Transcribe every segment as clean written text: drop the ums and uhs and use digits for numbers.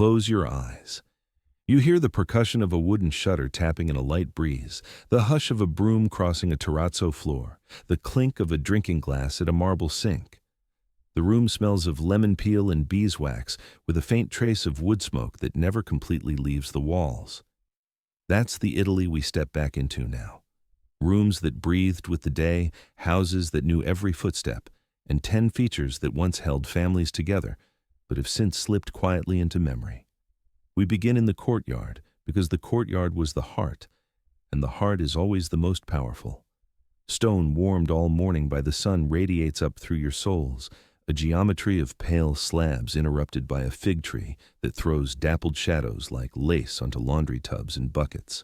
Close your eyes. You hear the percussion of a wooden shutter tapping in a light breeze, the hush of a broom crossing a terrazzo floor, the clink of a drinking glass at a marble sink. The room smells of lemon peel and beeswax with a faint trace of wood smoke that never completely leaves the walls. That's the Italy we step back into now. Rooms that breathed with the day, houses that knew every footstep, and 10 features that once held families together, but have since slipped quietly into memory. We begin in the courtyard because the courtyard was the heart, and the heart is always the most powerful. Stone warmed all morning by the sun radiates up through your souls, a geometry of pale slabs interrupted by a fig tree that throws dappled shadows like lace onto laundry tubs and buckets.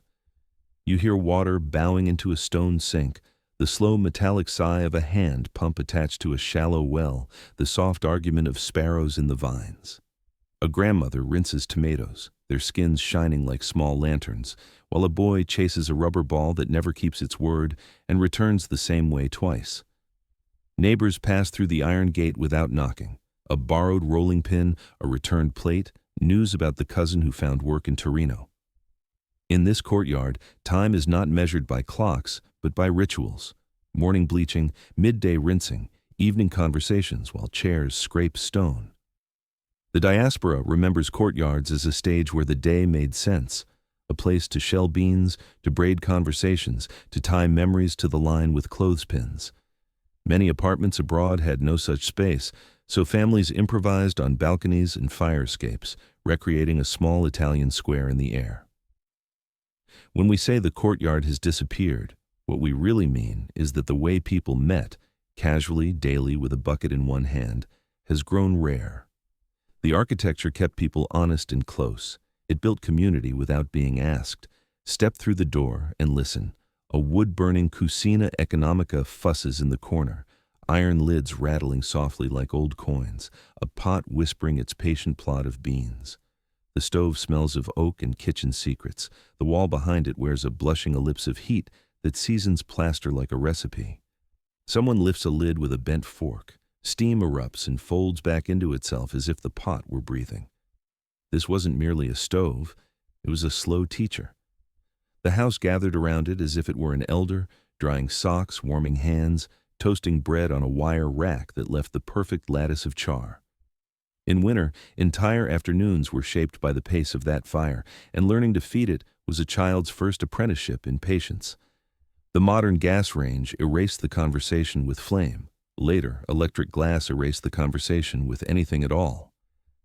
You hear water bowing into a stone sink, the slow metallic sigh of a hand pump attached to a shallow well, the soft argument of sparrows in the vines. A grandmother rinses tomatoes, their skins shining like small lanterns, while a boy chases a rubber ball that never keeps its word and returns the same way twice. Neighbors pass through the iron gate without knocking. A borrowed rolling pin, a returned plate, news about the cousin who found work in Torino. In this courtyard, time is not measured by clocks, but by rituals. Morning bleaching, midday rinsing, evening conversations while chairs scrape stone. The diaspora remembers courtyards as a stage where the day made sense, a place to shell beans, to braid conversations, to tie memories to the line with clothespins. Many apartments abroad had no such space, so families improvised on balconies and fire escapes, recreating a small Italian square in the air. When we say the courtyard has disappeared, what we really mean is that the way people met, casually, daily, with a bucket in one hand, has grown rare. The architecture kept people honest and close. It built community without being asked. Step through the door and listen. A wood-burning cucina economica fusses in the corner, iron lids rattling softly like old coins, a pot whispering its patient plot of beans. The stove smells of oak and kitchen secrets. The wall behind it wears a blushing ellipse of heat that seasons plaster like a recipe. Someone lifts a lid with a bent fork. Steam erupts and folds back into itself as if the pot were breathing. This wasn't merely a stove, it was a slow teacher. The house gathered around it as if it were an elder, drying socks, warming hands, toasting bread on a wire rack that left the perfect lattice of char. In winter, entire afternoons were shaped by the pace of that fire, and learning to feed it was a child's first apprenticeship in patience. The modern gas range erased the conversation with flame. Later, electric glass erased the conversation with anything at all.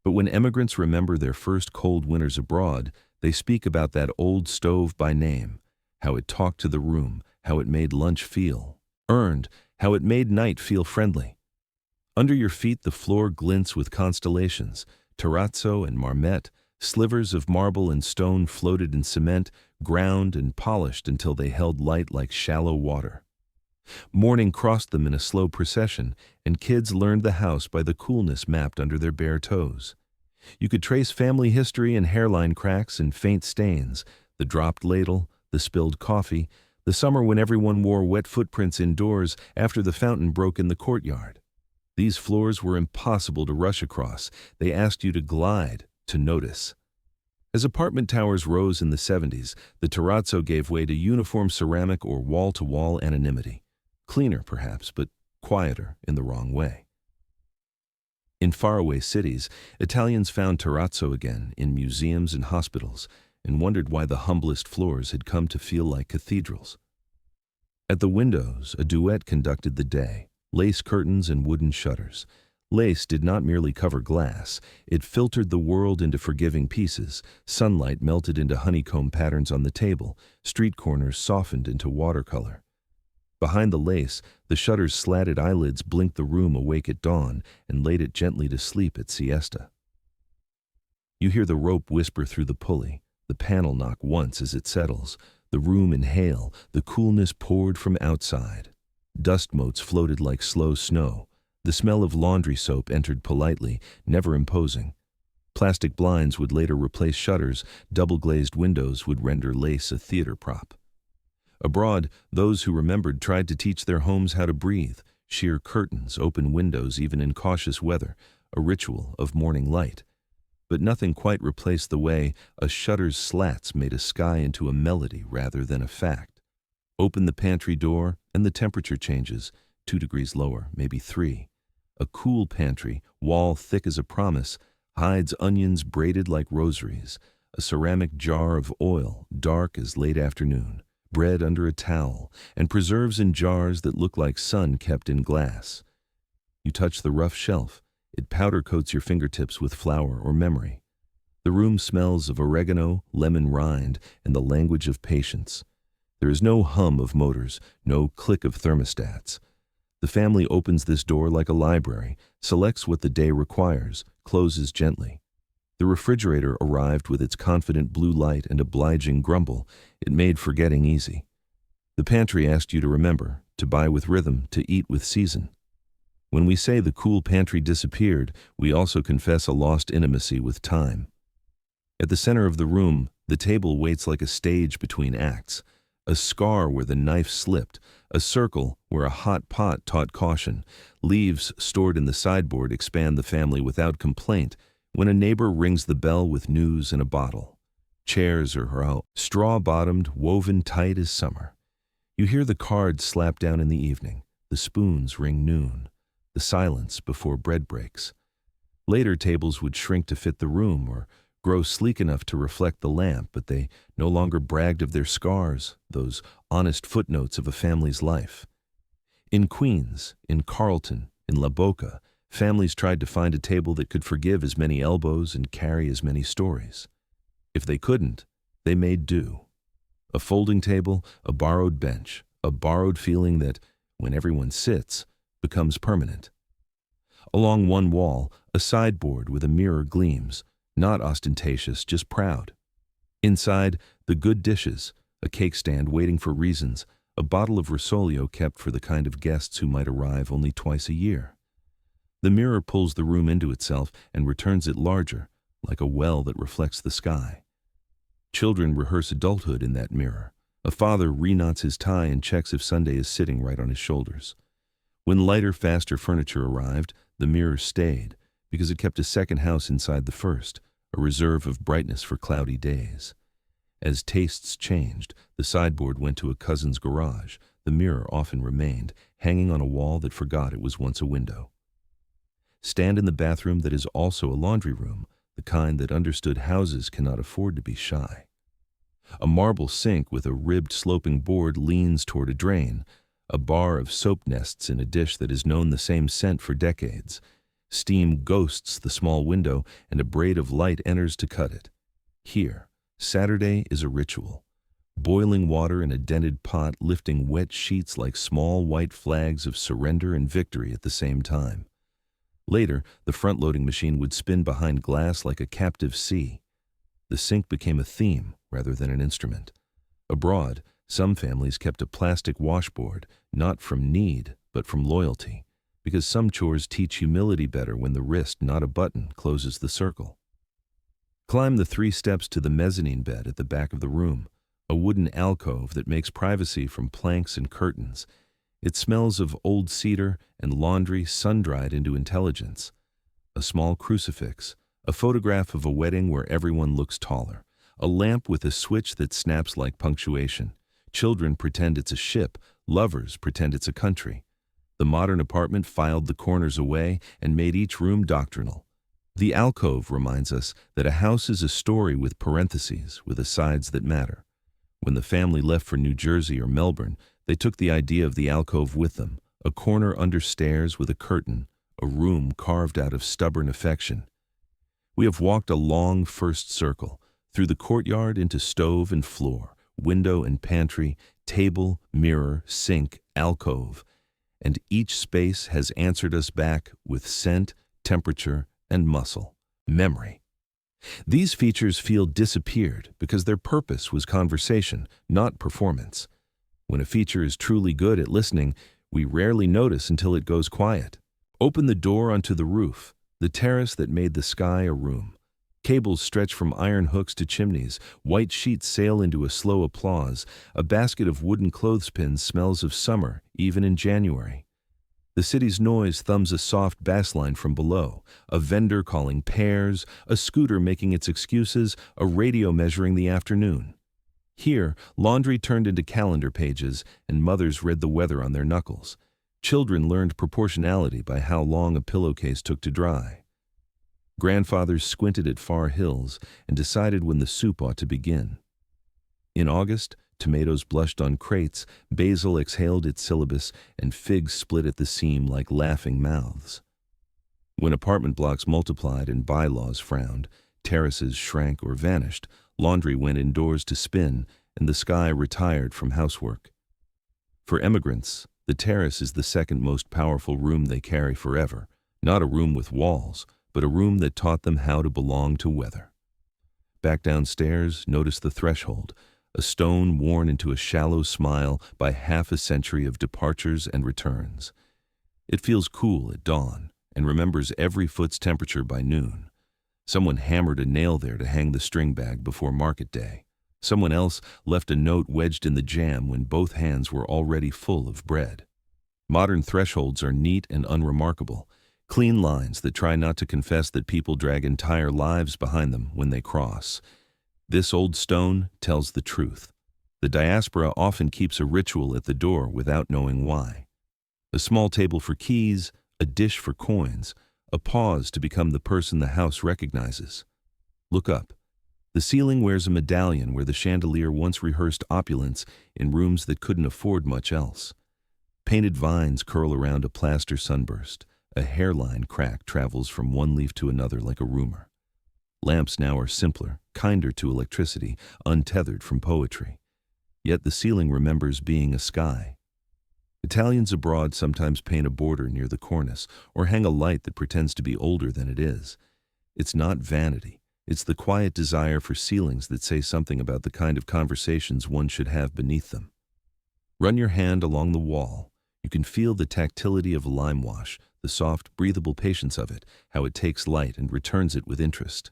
But when immigrants remember their first cold winters abroad, they speak about that old stove by name, how it talked to the room, how it made lunch feel earned, how it made night feel friendly. Under your feet the floor glints with constellations, terrazzo and marmette, slivers of marble and stone floated in cement, ground and polished until they held light like shallow water. Morning crossed them in a slow procession, and kids learned the house by the coolness mapped under their bare toes. You could trace family history in hairline cracks and faint stains, the dropped ladle, the spilled coffee, the summer when everyone wore wet footprints indoors after the fountain broke in the courtyard. These floors were impossible to rush across. They asked you to glide, to notice. As apartment towers rose in the 70s, the terrazzo gave way to uniform ceramic or wall-to-wall anonymity. Cleaner, perhaps, but quieter in the wrong way. In faraway cities, Italians found terrazzo again in museums and hospitals and wondered why the humblest floors had come to feel like cathedrals. At the windows, a duet conducted the day, lace curtains and wooden shutters. Lace did not merely cover glass, it filtered the world into forgiving pieces. Sunlight melted into honeycomb patterns on the table, street corners softened into watercolor. Behind the lace, the shutter's slatted eyelids blinked the room awake at dawn and laid it gently to sleep at siesta. You hear the rope whisper through the pulley, the panel knock once as it settles, the room inhale, the coolness poured from outside. Dust motes floated like slow snow. The smell of laundry soap entered politely, never imposing. Plastic blinds would later replace shutters, double-glazed windows would render lace a theater prop. Abroad, those who remembered tried to teach their homes how to breathe, sheer curtains, open windows even in cautious weather, a ritual of morning light. but nothing quite replaced the way a shutter's slats made a sky into a melody rather than a fact. Open the pantry door, and the temperature changes, 2 degrees lower, maybe 3. A cool pantry, wall thick as a promise, hides onions braided like rosaries, a ceramic jar of oil, dark as late afternoon, bread under a towel, and preserves in jars that look like sun kept in glass. You touch the rough shelf. It powder coats your fingertips with flour or memory. The room smells of oregano, lemon rind, and the language of patience. There is no hum of motors, no click of thermostats. The family opens this door like a library, selects what the day requires, closes gently. The refrigerator arrived with its confident blue light and obliging grumble. It made forgetting easy. The pantry asked you to remember, to buy with rhythm, to eat with season. When we say the cool pantry disappeared, we also confess a lost intimacy with time. At the center of the room, the table waits like a stage between acts, a scar where the knife slipped, a circle where a hot pot taught caution. Leaves stored in the sideboard expand the family without complaint when a neighbor rings the bell with news in a bottle. Chairs are out, straw-bottomed, woven tight as summer. You hear the cards slap down in the evening, the spoons ring noon, the silence before bread breaks. Later tables would shrink to fit the room or grow sleek enough to reflect the lamp, but they no longer bragged of their scars, those honest footnotes of a family's life. In Queens, in Carlton, in La Boca, families tried to find a table that could forgive as many elbows and carry as many stories. If they couldn't, they made do. A folding table, a borrowed bench, a borrowed feeling that, when everyone sits, becomes permanent. Along one wall, a sideboard with a mirror gleams, not ostentatious, just proud. Inside, the good dishes, a cake stand waiting for reasons, a bottle of Rosolio kept for the kind of guests who might arrive only twice a year. The mirror pulls the room into itself and returns it larger, like a well that reflects the sky. Children rehearse adulthood in that mirror. A father reknots his tie and checks if Sunday is sitting right on his shoulders. When lighter, faster furniture arrived, the mirror stayed, because it kept a second house inside the first, a reserve of brightness for cloudy days. As tastes changed, the sideboard went to a cousin's garage. The mirror often remained, hanging on a wall that forgot it was once a window. Stand in the bathroom that is also a laundry room, the kind that understood houses cannot afford to be shy. A marble sink with a ribbed sloping board leans toward a drain, a bar of soap nests in a dish that has known the same scent for decades. Steam ghosts the small window, and a braid of light enters to cut it. Here, Saturday is a ritual. Boiling water in a dented pot, lifting wet sheets like small white flags of surrender and victory at the same time. Later, the front-loading machine would spin behind glass like a captive sea. The sink became a theme rather than an instrument. Abroad, some families kept a plastic washboard, not from need, but from loyalty, because some chores teach humility better when the wrist, not a button, closes the circle. Climb the 3 steps to the mezzanine bed at the back of the room, a wooden alcove that makes privacy from planks and curtains. It smells of old cedar and laundry sun-dried into intelligence. A small crucifix, a photograph of a wedding where everyone looks taller, a lamp with a switch that snaps like punctuation. Children pretend it's a ship, lovers pretend it's a country. The modern apartment filed the corners away and made each room doctrinal. The alcove reminds us that a house is a story with parentheses, with asides that matter. When the family left for New Jersey or Melbourne, they took the idea of the alcove with them, a corner under stairs with a curtain, a room carved out of stubborn affection. We have walked a long first circle, through the courtyard into stove and floor, window and pantry, table, mirror, sink, alcove, and each space has answered us back with scent, temperature, and muscle, memory. These features feel disappeared because their purpose was conversation, not performance. When a feature is truly good at listening, we rarely notice until it goes quiet. Open the door onto the roof, the terrace that made the sky a room. Cables stretch from iron hooks to chimneys, white sheets sail into a slow applause, a basket of wooden clothespins smells of summer, even in January. The city's noise thumbs a soft bass line from below, a vendor calling pears, a scooter making its excuses, a radio measuring the afternoon. Here, laundry turned into calendar pages, and mothers read the weather on their knuckles. Children learned proportionality by how long a pillowcase took to dry. Grandfathers squinted at far hills and decided when the soup ought to begin. In August, tomatoes blushed on crates, basil exhaled its syllabus, and figs split at the seam like laughing mouths. When apartment blocks multiplied and bylaws frowned, terraces shrank or vanished, laundry went indoors to spin, and the sky retired from housework. For emigrants, the terrace is the second most powerful room they carry forever, not a room with walls, but a room that taught them how to belong to weather. Back downstairs, notice the threshold, a stone worn into a shallow smile by half a century of departures and returns. It feels cool at dawn and remembers every foot's temperature by noon. Someone hammered a nail there to hang the string bag before market day. Someone else left a note wedged in the jam when both hands were already full of bread. Modern thresholds are neat and unremarkable, clean lines that try not to confess that people drag entire lives behind them when they cross. This old stone tells the truth. The diaspora often keeps a ritual at the door without knowing why. A small table for keys, a dish for coins, a pause to become the person the house recognizes. Look up. The ceiling wears a medallion where the chandelier once rehearsed opulence in rooms that couldn't afford much else. Painted vines curl around a plaster sunburst. A hairline crack travels from one leaf to another like a rumor. Lamps now are simpler, kinder to electricity, untethered from poetry. Yet the ceiling remembers being a sky. Italians abroad sometimes paint a border near the cornice or hang a light that pretends to be older than it is. It's not vanity. It's the quiet desire for ceilings that say something about the kind of conversations one should have beneath them. Run your hand along the wall. You can feel the tactility of a lime wash, the soft, breathable patience of it, how it takes light and returns it with interest.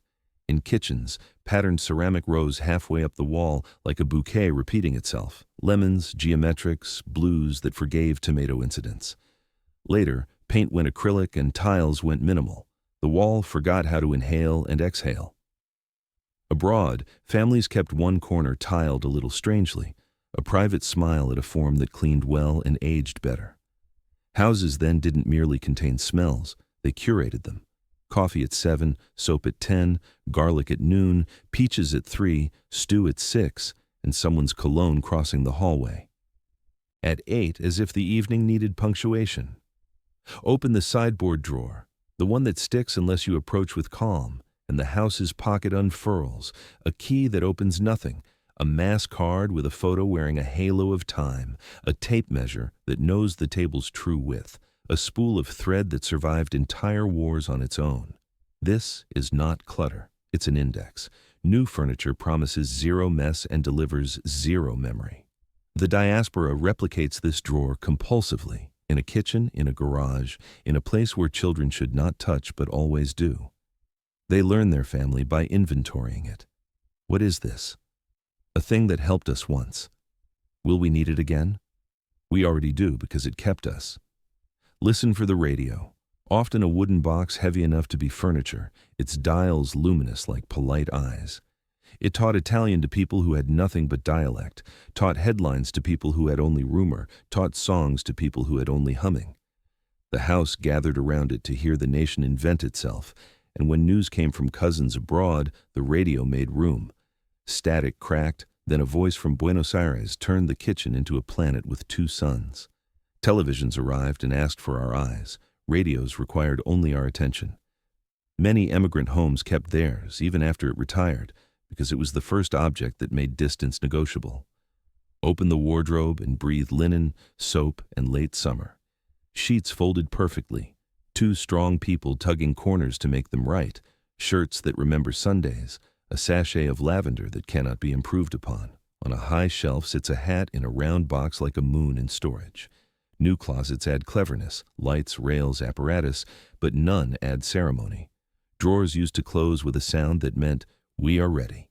In kitchens, patterned ceramic rose halfway up the wall like a bouquet repeating itself. Lemons, geometrics, blues that forgave tomato incidents. Later, paint went acrylic and tiles went minimal. The wall forgot how to inhale and exhale. Abroad, families kept one corner tiled a little strangely, a private smile at a form that cleaned well and aged better. Houses then didn't merely contain smells, they curated them. Coffee at 7, soap at 10, garlic at noon, peaches at 3, stew at 6, and someone's cologne crossing the hallway. At 8, as if the evening needed punctuation. Open the sideboard drawer, the one that sticks unless you approach with calm, and the house's pocket unfurls, a key that opens nothing, a mass card with a photo wearing a halo of time, a tape measure that knows the table's true width, a spool of thread that survived entire wars on its own. This is not clutter, it's an index. New furniture promises zero mess and delivers zero memory. The diaspora replicates this drawer compulsively, in a kitchen, in a garage, in a place where children should not touch but always do. They learn their family by inventorying it. What is this? A thing that helped us once. Will we need it again? We already do because it kept us. Listen for the radio. Often a wooden box heavy enough to be furniture, its dials luminous like polite eyes. It taught Italian to people who had nothing but dialect, taught headlines to people who had only rumor, taught songs to people who had only humming. The house gathered around it to hear the nation invent itself, and when news came from cousins abroad, the radio made room. Static cracked, then a voice from Buenos Aires turned the kitchen into a planet with two suns. Televisions arrived and asked for our eyes. Radios required only our attention. Many emigrant homes kept theirs, even after it retired, because it was the first object that made distance negotiable. Open the wardrobe and breathe linen, soap, and late summer. Sheets folded perfectly, two strong people tugging corners to make them right, shirts that remember Sundays, a sachet of lavender that cannot be improved upon. On a high shelf sits a hat in a round box like a moon in storage. New closets add cleverness, lights, rails, apparatus, but none add ceremony. Drawers used to close with a sound that meant, we are ready.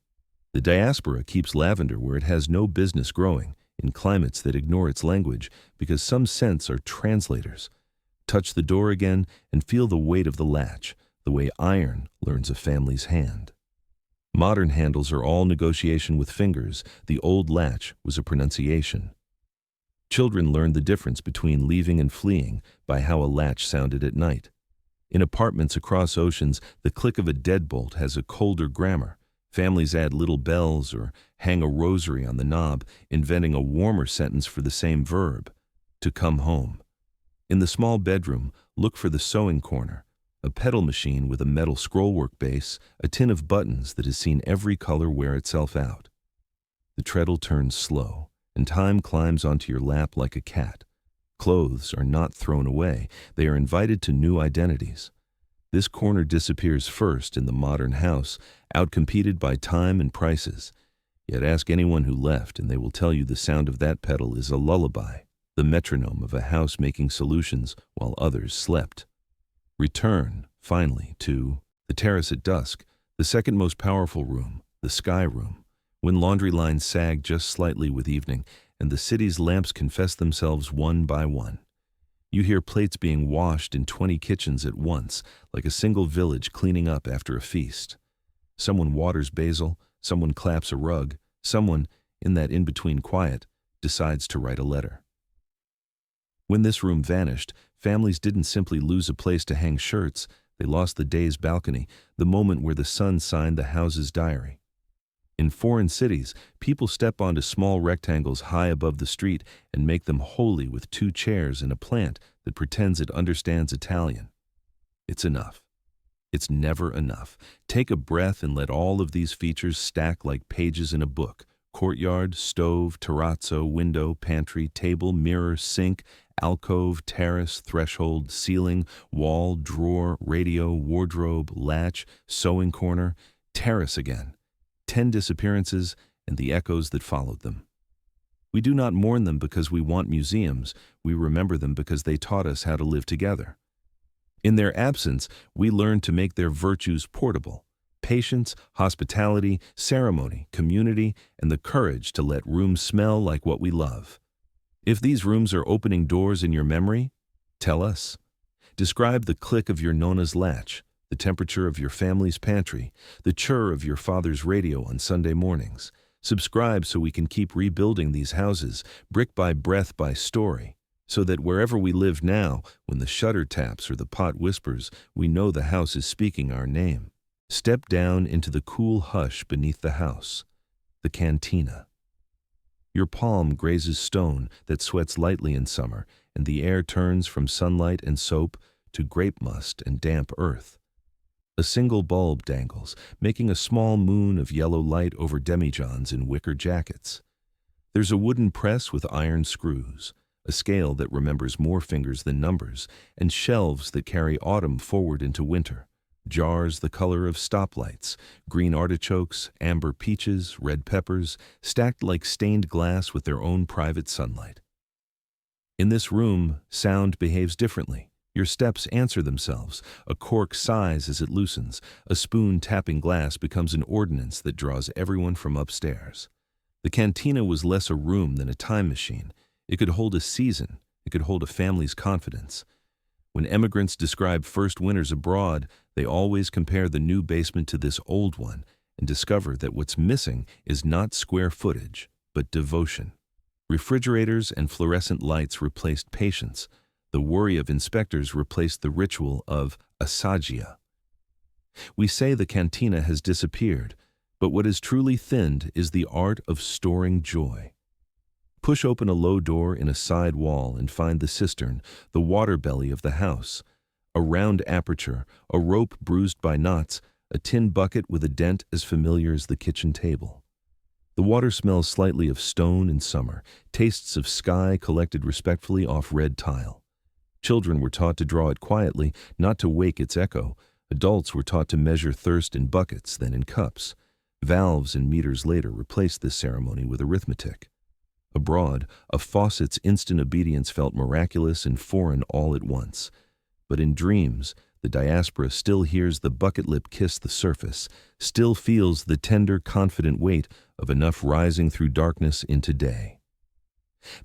The diaspora keeps lavender where it has no business growing, in climates that ignore its language, because some scents are translators. Touch the door again and feel the weight of the latch, the way iron learns a family's hand. Modern handles are all negotiation with fingers. The old latch was a pronunciation. Children learned the difference between leaving and fleeing by how a latch sounded at night. In apartments across oceans, the click of a deadbolt has a colder grammar. Families add little bells or hang a rosary on the knob, inventing a warmer sentence for the same verb, to come home. In the small bedroom, look for the sewing corner, a pedal machine with a metal scrollwork base, a tin of buttons that has seen every color wear itself out. The treadle turns slow, and time climbs onto your lap like a cat. Clothes are not thrown away, they are invited to new identities. This corner disappears first in the modern house, outcompeted by time and prices. Yet ask anyone who left, and they will tell you the sound of that pedal is a lullaby, the metronome of a house making solutions while others slept. Return, finally, to the terrace at dusk, the second most powerful room, the sky room, when laundry lines sag just slightly with evening, and the city's lamps confess themselves one by one. You hear plates being washed in 20 kitchens at once, like a single village cleaning up after a feast. Someone waters basil, someone claps a rug, someone, in that in-between quiet, decides to write a letter. When this room vanished, families didn't simply lose a place to hang shirts, they lost the day's balcony, the moment where the sun signed the house's diary. In foreign cities, people step onto small rectangles high above the street and make them holy with 2 chairs and a plant that pretends it understands Italian. It's enough. It's never enough. Take a breath and let all of these features stack like pages in a book. Courtyard, stove, terrazzo, window, pantry, table, mirror, sink, alcove, terrace, threshold, ceiling, wall, drawer, radio, wardrobe, latch, sewing corner, terrace again. 10 disappearances and the echoes that followed them. We do not mourn them because we want museums, we remember them because they taught us how to live together. In their absence, we learn to make their virtues portable: patience, hospitality, ceremony, community, and the courage to let rooms smell like what we love. If these rooms are opening doors in your memory, tell us. Describe the click of your Nona's latch, the temperature of your family's pantry, the churr of your father's radio on Sunday mornings. Subscribe so we can keep rebuilding these houses, brick by breath by story, so that wherever we live now, when the shutter taps or the pot whispers, we know the house is speaking our name. Step down into the cool hush beneath the house, the cantina. Your palm grazes stone that sweats lightly in summer, and the air turns from sunlight and soap to grape must and damp earth. A single bulb dangles, making a small moon of yellow light over demijohns in wicker jackets. There's a wooden press with iron screws, a scale that remembers more fingers than numbers, and shelves that carry autumn forward into winter. Jars the color of stoplights, green artichokes, amber peaches, red peppers, stacked like stained glass with their own private sunlight. In this room, sound behaves differently. Your steps answer themselves. A cork sighs as it loosens. A spoon tapping glass becomes an ordinance that draws everyone from upstairs. The cantina was less a room than a time machine. It could hold a season. It could hold a family's confidence. When emigrants describe first winters abroad, they always compare the new basement to this old one and discover that what's missing is not square footage, but devotion. Refrigerators and fluorescent lights replaced patience. The worry of inspectors replaced the ritual of assagia. We say the cantina has disappeared, but what is truly thinned is the art of storing joy. Push open a low door in a side wall and find the cistern, the water belly of the house. A round aperture, a rope bruised by knots, a tin bucket with a dent as familiar as the kitchen table. The water smells slightly of stone in summer, tastes of sky collected respectfully off red tile. Children were taught to draw it quietly, not to wake its echo. Adults were taught to measure thirst in buckets, then in cups. Valves and meters later replaced this ceremony with arithmetic. Abroad, a faucet's instant obedience felt miraculous and foreign all at once. But in dreams, the diaspora still hears the bucket lip kiss the surface, still feels the tender, confident weight of enough rising through darkness into day.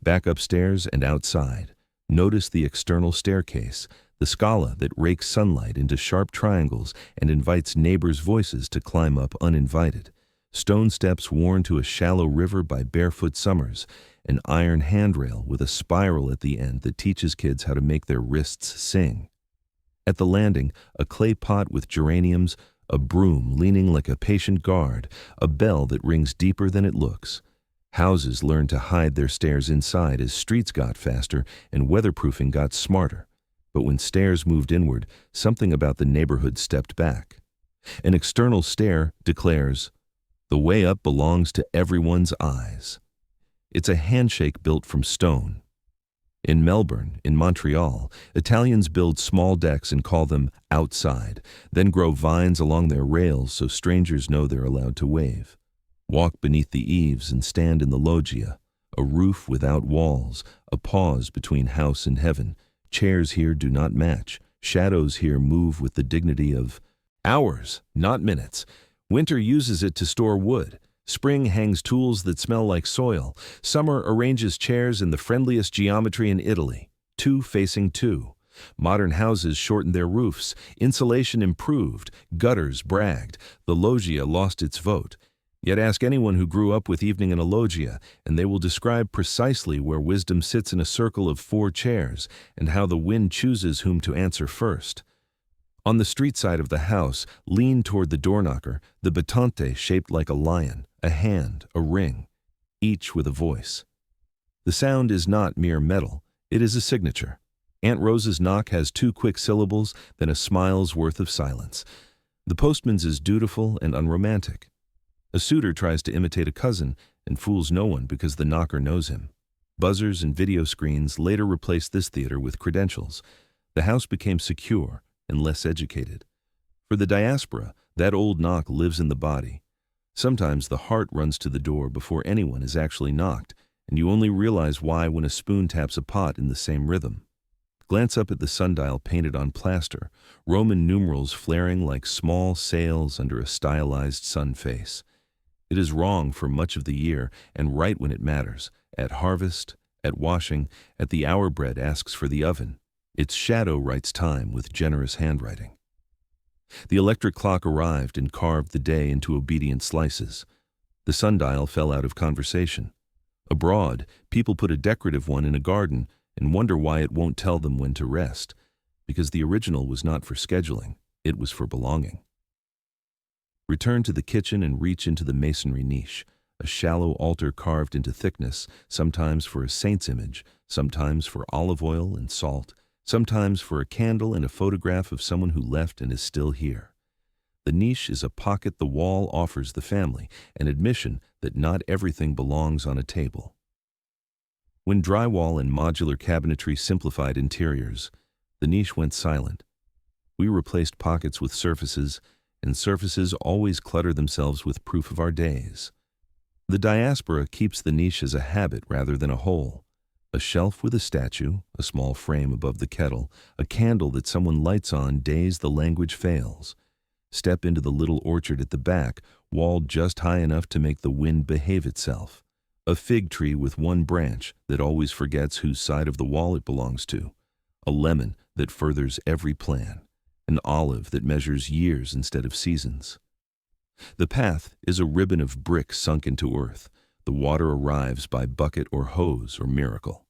Back upstairs and outside, notice the external staircase, the scala that rakes sunlight into sharp triangles and invites neighbors' voices to climb up uninvited, stone steps worn to a shallow river by barefoot summers, an iron handrail with a spiral at the end that teaches kids how to make their wrists sing. At the landing, a clay pot with geraniums, a broom leaning like a patient guard, a bell that rings deeper than it looks. Houses learned to hide their stairs inside as streets got faster and weatherproofing got smarter. But when stairs moved inward, something about the neighborhood stepped back. An external stair declares, "The way up belongs to everyone's eyes." It's a handshake built from stone. In Melbourne, in Montreal, Italians build small decks and call them outside, then grow vines along their rails so strangers know they're allowed to wave. Walk beneath the eaves and stand in the loggia, a roof without walls, a pause between house and heaven. Chairs here do not match. Shadows here move with the dignity of hours, not minutes. Winter uses it to store wood. Spring hangs tools that smell like soil. Summer arranges chairs in the friendliest geometry in Italy, 2 facing 2. Modern houses shortened their roofs. Insulation improved. Gutters bragged. The loggia lost its vote. Yet ask anyone who grew up with evening in a loggia, and they will describe precisely where wisdom sits in a circle of 4 chairs, and how the wind chooses whom to answer first. On the street side of the house, leaned toward the doorknocker, the battente shaped like a lion, a hand, a ring, each with a voice. The sound is not mere metal, it is a signature. Aunt Rose's knock has 2 quick syllables, then a smile's worth of silence. The postman's is dutiful and unromantic. A suitor tries to imitate a cousin and fools no one because the knocker knows him. Buzzers and video screens later replaced this theater with credentials. The house became secure and less educated. For the diaspora, that old knock lives in the body. Sometimes the heart runs to the door before anyone has actually knocked, and you only realize why when a spoon taps a pot in the same rhythm. Glance up at the sundial painted on plaster, Roman numerals flaring like small sails under a stylized sun face. It is wrong for much of the year and right when it matters. At harvest, at washing, at the hour bread asks for the oven. Its shadow writes time with generous handwriting. The electric clock arrived and carved the day into obedient slices. The sundial fell out of conversation. Abroad, people put a decorative one in a garden and wonder why it won't tell them when to rest, because the original was not for scheduling, it was for belonging. Return to the kitchen and reach into the masonry niche, a shallow altar carved into thickness, sometimes for a saint's image, sometimes for olive oil and salt, sometimes for a candle and a photograph of someone who left and is still here. The niche is a pocket the wall offers the family, an admission that not everything belongs on a table. When drywall and modular cabinetry simplified interiors, the niche went silent. We replaced pockets with surfaces, and surfaces always clutter themselves with proof of our days. The diaspora keeps the niche as a habit rather than a whole. A shelf with a statue, a small frame above the kettle, a candle that someone lights on days the language fails. Step into the little orchard at the back, walled just high enough to make the wind behave itself. A fig tree with one branch that always forgets whose side of the wall it belongs to. A lemon that furthers every plan. An olive that measures years instead of seasons. The path is a ribbon of brick sunk into earth. The water arrives by bucket or hose or miracle.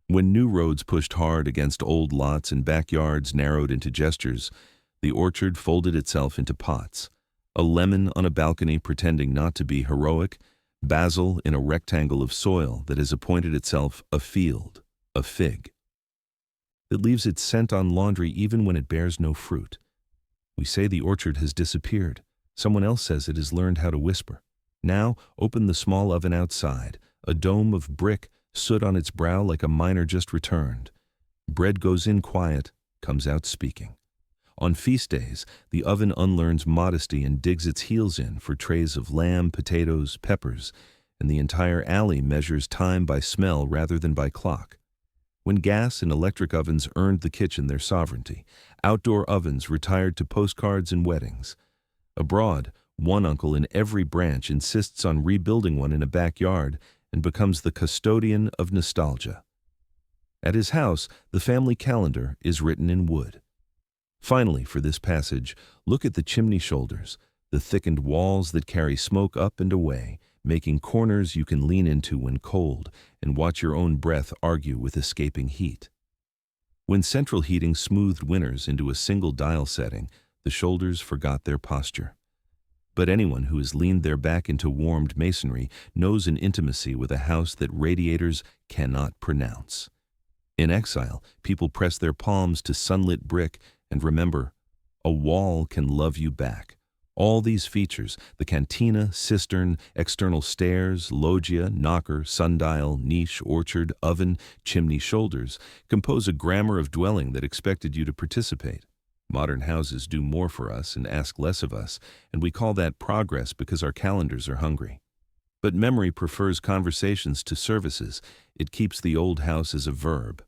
When new roads pushed hard against old lots and backyards narrowed into gestures, the orchard folded itself into pots. A lemon on a balcony pretending not to be heroic, basil in a rectangle of soil that has appointed itself a field, a fig. It leaves its scent on laundry even when it bears no fruit. We say the orchard has disappeared. Someone else says it has learned how to whisper. Now open the small oven outside, a dome of brick, soot on its brow like a miner just returned. Bread goes in quiet, comes out speaking. On feast days, the oven unlearns modesty and digs its heels in for trays of lamb, potatoes, peppers, and the entire alley measures time by smell rather than by clock. When gas and electric ovens earned the kitchen their sovereignty, outdoor ovens retired to postcards and weddings. Abroad, one uncle in every branch insists on rebuilding one in a backyard and becomes the custodian of nostalgia. At his house, the family calendar is written in wood. Finally, for this passage, look at the chimney shoulders, the thickened walls that carry smoke up and away, making corners you can lean into when cold and watch your own breath argue with escaping heat. When central heating smoothed winters into a single dial setting, the shoulders forgot their posture. But anyone who has leaned their back into warmed masonry knows an intimacy with a house that radiators cannot pronounce. In exile, people press their palms to sunlit brick and remember, a wall can love you back. All these features, the cantina, cistern, external stairs, loggia, knocker, sundial, niche, orchard, oven, chimney shoulders, compose a grammar of dwelling that expected you to participate. Modern houses do more for us and ask less of us, and we call that progress because our calendars are hungry. But memory prefers conversations to services. It keeps the old house as a verb.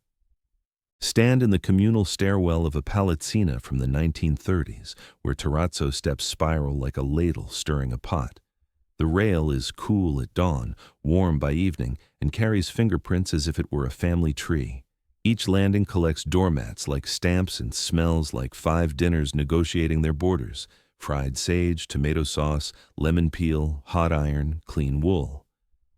Stand in the communal stairwell of a palazzina from the 1930s, where terrazzo steps spiral like a ladle stirring a pot. The rail is cool at dawn, warm by evening, and carries fingerprints as if it were a family tree. Each landing collects doormats like stamps and smells like 5 dinners negotiating their borders: fried sage, tomato sauce, lemon peel, hot iron, clean wool.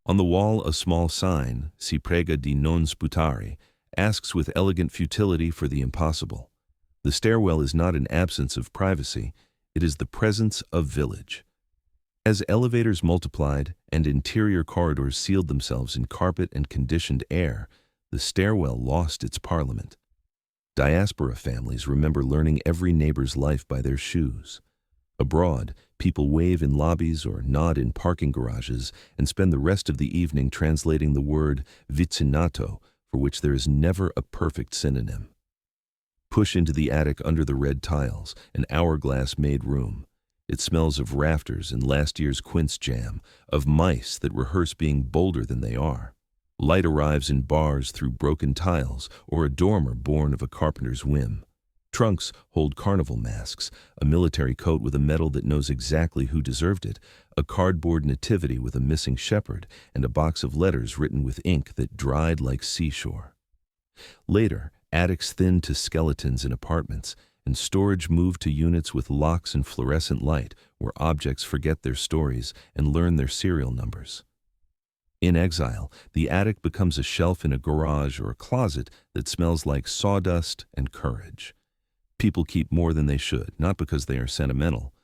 On the wall, a small sign, Si prega di non sputare, asks with elegant futility for the impossible. The stairwell is not an absence of privacy, it is the presence of village. As elevators multiplied and interior corridors sealed themselves in carpet and conditioned air, the stairwell lost its parliament. Diaspora families remember learning every neighbor's life by their shoes. Abroad, people wave in lobbies or nod in parking garages and spend the rest of the evening translating the word vicinato, for which there is never a perfect synonym. Push into the attic under the red tiles, an hourglass-made room. It smells of rafters and last year's quince jam, of mice that rehearse being bolder than they are. Light arrives in bars through broken tiles or a dormer born of a carpenter's whim. Trunks hold carnival masks, a military coat with a medal that knows exactly who deserved it, a cardboard nativity with a missing shepherd, and a box of letters written with ink that dried like seashore. Later, attics thinned to skeletons in apartments, and storage moved to units with locks and fluorescent light, where objects forget their stories and learn their serial numbers. In exile, the attic becomes a shelf in a garage or a closet that smells like sawdust and courage. People keep more than they should, not because they are sentimental,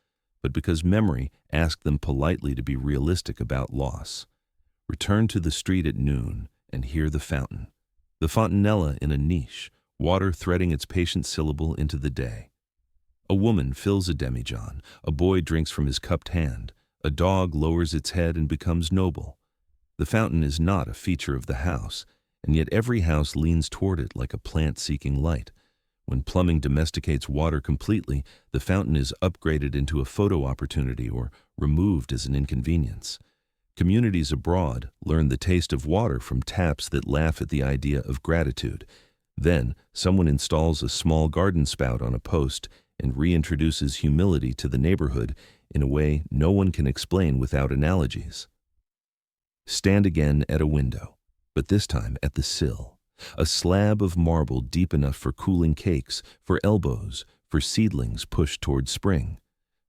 but because memory asked them politely to be realistic about loss. Return to the street at noon and hear the fountain. The fontanella in a niche, water threading its patient syllable into the day. A woman fills a demijohn, a boy drinks from his cupped hand, a dog lowers its head and becomes noble. The fountain is not a feature of the house, and yet every house leans toward it like a plant seeking light. When plumbing domesticates water completely, the fountain is upgraded into a photo opportunity or removed as an inconvenience. Communities abroad learn the taste of water from taps that laugh at the idea of gratitude. Then, someone installs a small garden spout on a post and reintroduces humility to the neighborhood in a way no one can explain without analogies. Stand again at a window, but this time at the sill. A slab of marble deep enough for cooling cakes, for elbows, for seedlings pushed toward spring.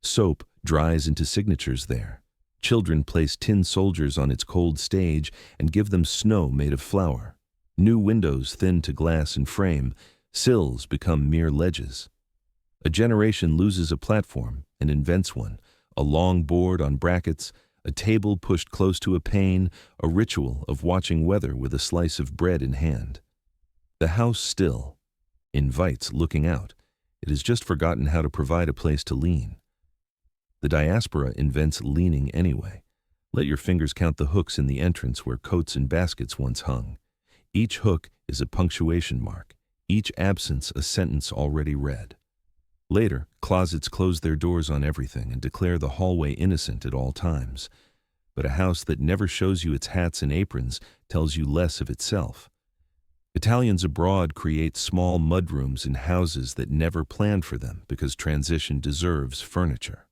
Soap dries into signatures there. Children place tin soldiers on its cold stage and give them snow made of flour. New windows thin to glass and frame, sills become mere ledges. A generation loses a platform and invents one, a long board on brackets, a table pushed close to a pane, a ritual of watching weather with a slice of bread in hand. The house still invites looking out. It has just forgotten how to provide a place to lean. The diaspora invents leaning anyway. Let your fingers count the hooks in the entrance where coats and baskets once hung. Each hook is a punctuation mark, each absence a sentence already read. Later, closets close their doors on everything and declare the hallway innocent at all times. But a house that never shows you its hats and aprons tells you less of itself. Italians abroad create small mudrooms in houses that never planned for them because transition deserves furniture.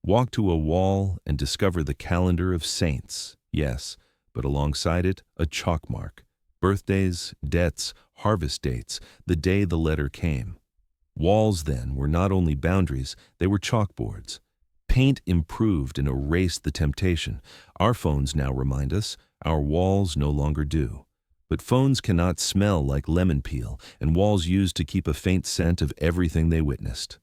Walk to a wall and discover the calendar of saints, yes, but alongside it, a chalk mark. Birthdays, debts, harvest dates, the day the letter came. Walls then were not only boundaries, they were chalkboards. Paint improved and erased the temptation. Our phones now remind us, our walls no longer do. But phones cannot smell like lemon peel, and walls used to keep a faint scent of everything they witnessed.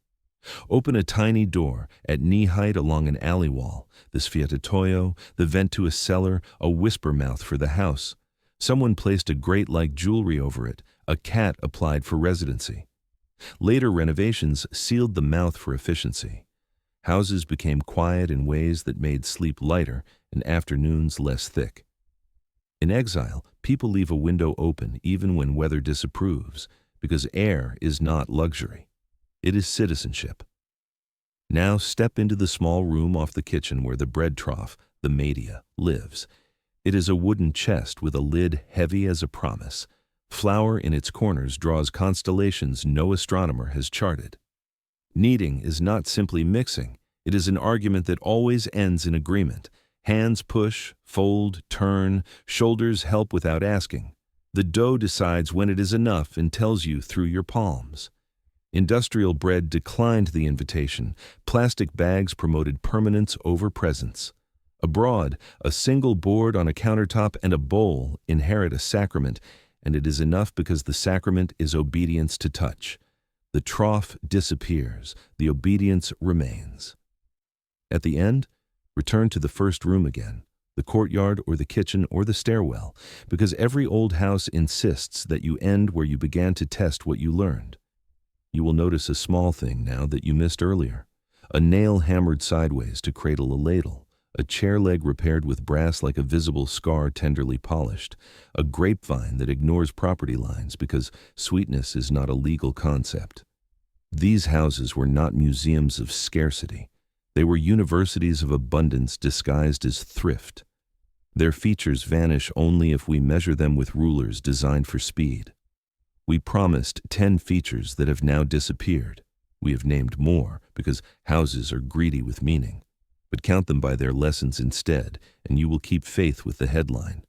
Open a tiny door at knee height along an alley wall, the sfiatatoio, the vent to a cellar, a whisper mouth for the house. Someone placed a grate like jewelry over it, a cat applied for residency. Later renovations sealed the mouth for efficiency. Houses became quiet in ways that made sleep lighter and afternoons less thick. In exile, people leave a window open even when weather disapproves, because air is not luxury. It is citizenship. Now step into the small room off the kitchen where the bread trough, the media, lives. It is a wooden chest with a lid heavy as a promise. Flour in its corners draws constellations no astronomer has charted. Kneading is not simply mixing. It is an argument that always ends in agreement. Hands push, fold, turn, shoulders help without asking. The dough decides when it is enough and tells you through your palms. Industrial bread declined the invitation. Plastic bags promoted permanence over presence. Abroad, a single board on a countertop and a bowl inherit a sacrament, and it is enough because the sacrament is obedience to touch. The trough disappears, the obedience remains. At the end, return to the first room again, the courtyard or the kitchen or the stairwell, because every old house insists that you end where you began to test what you learned. You will notice a small thing now that you missed earlier. A nail hammered sideways to cradle a ladle, a chair leg repaired with brass like a visible scar tenderly polished, a grapevine that ignores property lines because sweetness is not a legal concept. These houses were not museums of scarcity. They were universities of abundance disguised as thrift. Their features vanish only if we measure them with rulers designed for speed. We promised 10 features that have now disappeared. We have named more because houses are greedy with meaning. But count them by their lessons instead, and you will keep faith with the headline.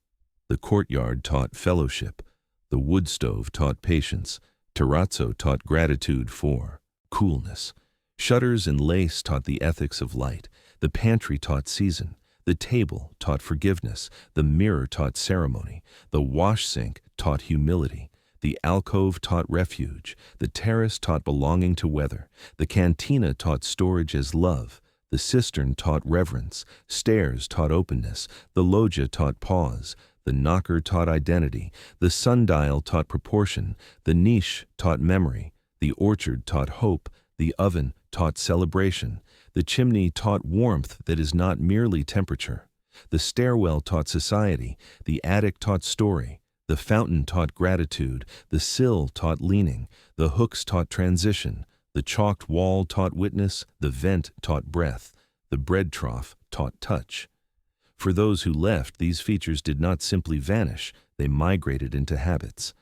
The courtyard taught fellowship. The wood stove taught patience. Terrazzo taught gratitude for coolness. Shutters and lace taught the ethics of light. The pantry taught season. The table taught forgiveness. The mirror taught ceremony. The wash sink taught humility. The alcove taught refuge. The terrace taught belonging to weather. The cantina taught storage as love. The cistern taught reverence. Stairs taught openness. The loggia taught pause. The knocker taught identity. The sundial taught proportion. The niche taught memory. The orchard taught hope. The oven taught celebration. The chimney taught warmth that is not merely temperature. The stairwell taught society. The attic taught story. The fountain taught gratitude. The sill taught leaning. The hooks taught transition. The chalked wall taught witness. The vent taught breath. The bread trough taught touch. For those who left, these features did not simply vanish. They migrated into habits.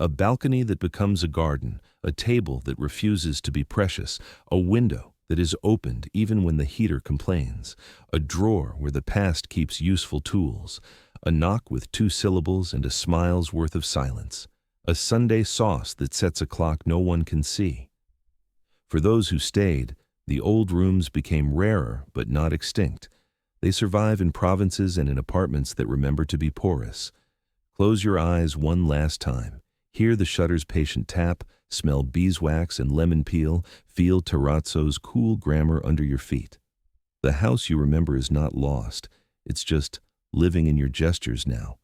A balcony that becomes a garden, a table that refuses to be precious, a window that is opened even when the heater complains, a drawer where the past keeps useful tools, a knock with 2 syllables and a smile's worth of silence, a Sunday sauce that sets a clock no one can see. For those who stayed, the old rooms became rarer but not extinct. They survive in provinces and in apartments that remember to be porous. Close your eyes one last time. Hear the shutter's patient tap, smell beeswax and lemon peel, feel Terrazzo's cool grammar under your feet. The house you remember is not lost. It's just living in your gestures now.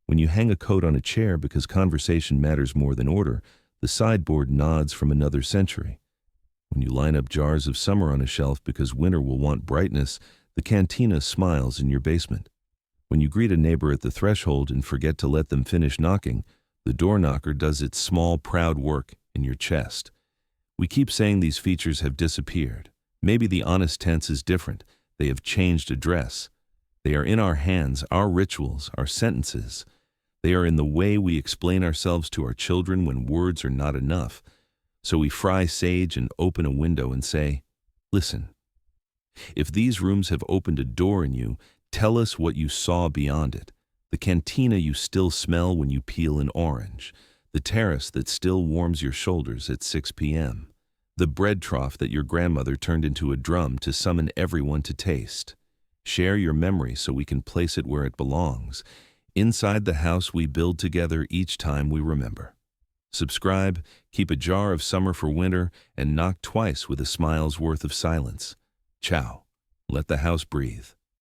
When you hang a coat on a chair because conversation matters more than order, the sideboard nods from another century. When you line up jars of summer on a shelf because winter will want brightness, the cantina smiles in your basement. When you greet a neighbor at the threshold and forget to let them finish knocking, the door knocker does its small, proud work in your chest. We keep saying these features have disappeared. Maybe the honest tense is different. They have changed address. They are in our hands, our rituals, our sentences. They are in the way we explain ourselves to our children when words are not enough. So we fry sage and open a window and say, listen. If these rooms have opened a door in you, tell us what you saw beyond it. the cantina you still smell when you peel an orange, the terrace that still warms your shoulders at 6 p.m., the bread trough that your grandmother turned into a drum to summon everyone to taste. Share your memory so we can place it where it belongs, inside the house we build together each time we remember. Subscribe, keep a jar of summer for winter, and knock twice with a smile's worth of silence. Ciao. Let the house breathe.